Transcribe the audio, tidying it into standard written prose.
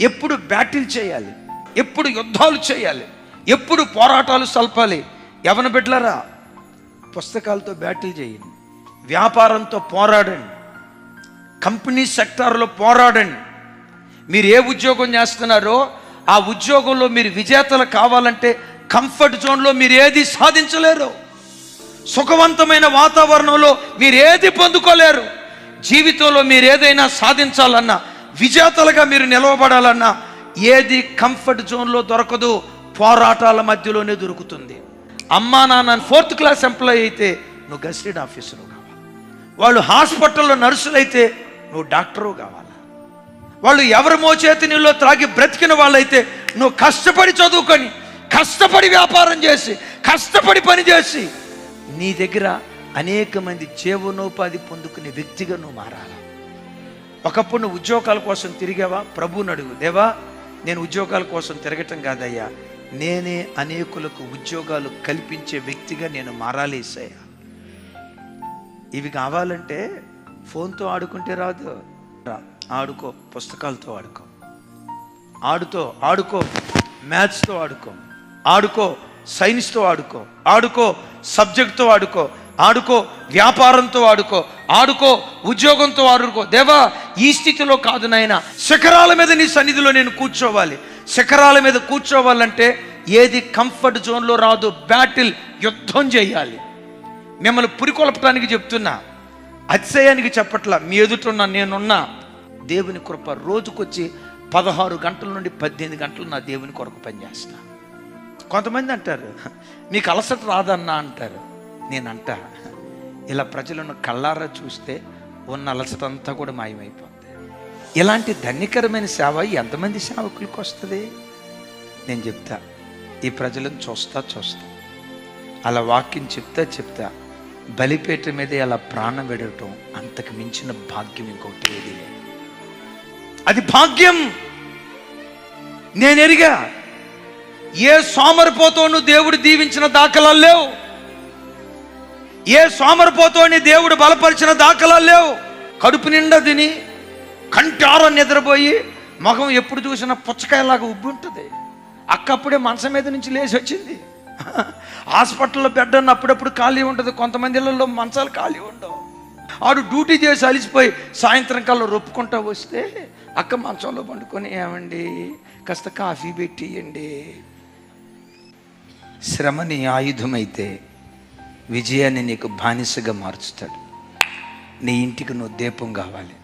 ఎప్పుడు బ్యాటిల్ చేయాలి, ఎప్పుడు యుద్ధాలు చేయాలి, ఎప్పుడు పోరాటాలు సల్పాలి. యవన బిడ్డలారా, పుస్తకాలతో బ్యాటిల్ చేయండి, వ్యాపారంతో పోరాడండి, కంపెనీ సెక్టార్లో పోరాడండి. మీరు ఏ ఉద్యోగం చేస్తున్నారో ఆ ఉద్యోగంలో మీరు విజేతలు కావాలంటే కంఫర్ట్ జోన్లో మీరు ఏది సాధించలేరు. సుఖవంతమైన వాతావరణంలో మీరు ఏది పొందుకోలేరు. జీవితంలో మీరు ఏదైనా సాధించాలన్నా, విజేతలుగా మీరు నిలవబడాలన్నా ఏది కంఫర్ట్ జోన్లో దొరకదు, పోరాటాల మధ్యలోనే దొరుకుతుంది. అమ్మా నాన్న 4th క్లాస్ ఎంప్లాయీ అయితే నువ్వు గెస్టెడ్ ఆఫీసరు కావాలి, వాళ్ళు హాస్పిటల్లో నర్సులు అయితే నువ్వు డాక్టరు కావాలి, వాళ్ళు ఎవరి మోచేతి నీళ్ళు త్రాగి బ్రతికిన వాళ్ళైతే నువ్వు కష్టపడి చదువుకొని, కష్టపడి వ్యాపారం చేసి, కష్టపడి పని చేసి నీ దగ్గర అనేక మంది జీవనోపాధి పొందుకునే వ్యక్తిగా నువ్వు మారాలి. ఒకప్పుడు నువ్వు ఉద్యోగాల కోసం తిరిగావా? ప్రభువుని అడుగు, దేవా నేను ఉద్యోగాల కోసం తిరగటం కాదయ్యా, నేనే అనేకులకు ఉద్యోగాలు కల్పించే వ్యక్తిగా నేను మారాలి యేసయ్యా. ఇవి కావాలంటే ఫోన్తో ఆడుకుంటే రాదు. ఆడుకో, పుస్తకాలతో ఆడుకో, ఆడుకో మ్యాథ్స్తో ఆడుకో, సైన్స్తో ఆడుకో, సబ్జెక్ట్తో ఆడుకో, వ్యాపారంతో ఆడుకో, ఉద్యోగంతో ఆడుకో. దేవా ఈ స్థితిలో కాదు నాయన, శిఖరాల మీద నీ సన్నిధిలో నేను కూర్చోవాలి. శిఖరాల మీద కూర్చోవాలంటే ఏది కంఫర్ట్ జోన్లో రాదు, బ్యాటిల్, యుద్ధం చేయాలి. మిమ్మల్ని పురికొల్పడానికి చెప్తున్నా, అతిశయానికి చెప్పట్లా. మీ ఎదుటున్నా నేనున్నా. దేవుని కృప, రోజుకొచ్చి 16 గంటల నుండి 18 గంటలు నా దేవుని కొరకు పనిచేస్తా. కొంతమంది అంటారు మీకు అలసట రాదన్నా అంటారు. నేనంట, ఇలా ప్రజలను కళ్ళారా చూస్తే ఉన్న అలసట అంతా కూడా మాయమైపోతుంది. ఇలాంటి ధన్యకరమైన సేవ ఎంతమంది సేవకులకు వస్తుంది? నేను చెప్తా, ఈ ప్రజలను చూస్తా అలా వాక్యం చెప్తా బలిపేట మీద అలా ప్రాణం పెడటం అంతకు మించిన భాగ్యం ఇంకొకటి ఏది లేదు. అది భాగ్యం. నేను ఎరిగా ఏ సోమరిపోతోను దేవుడు దీవించిన దాఖలాలు లేవు, ఏ సోమరిపోతోని దేవుడు బలపరిచిన దాఖలాలు లేవు. కడుపు నిండా తిని కంటార నిద్రపోయి ముఖం ఎప్పుడు చూసినా పుచ్చకాయలాగా ఉబ్బి ఉంటుంది. అక్కప్పుడే మంచం మీద నుంచి లేచి వచ్చింది. హాస్పిటల్లో బెడ్ అన్న అప్పుడప్పుడు ఖాళీ ఉంటుంది, కొంతమంది ఇళ్ళల్లో మంచాలు ఖాళీ ఉండవు. ఆడు డ్యూటీ చేసి అలిసిపోయి సాయంత్రం కల్లా రొప్పుకుంటా వస్తే అక్క మంచంలో పండుకొని, ఏమండి కాస్త కాఫీ పెట్టియండి. శ్రమ నీ ఆయుధమైతే విజయాన్ని నీకు బానిసగా మార్చుతాడు. నీ ఇంటికి నువ్వు దీపం కావాలి.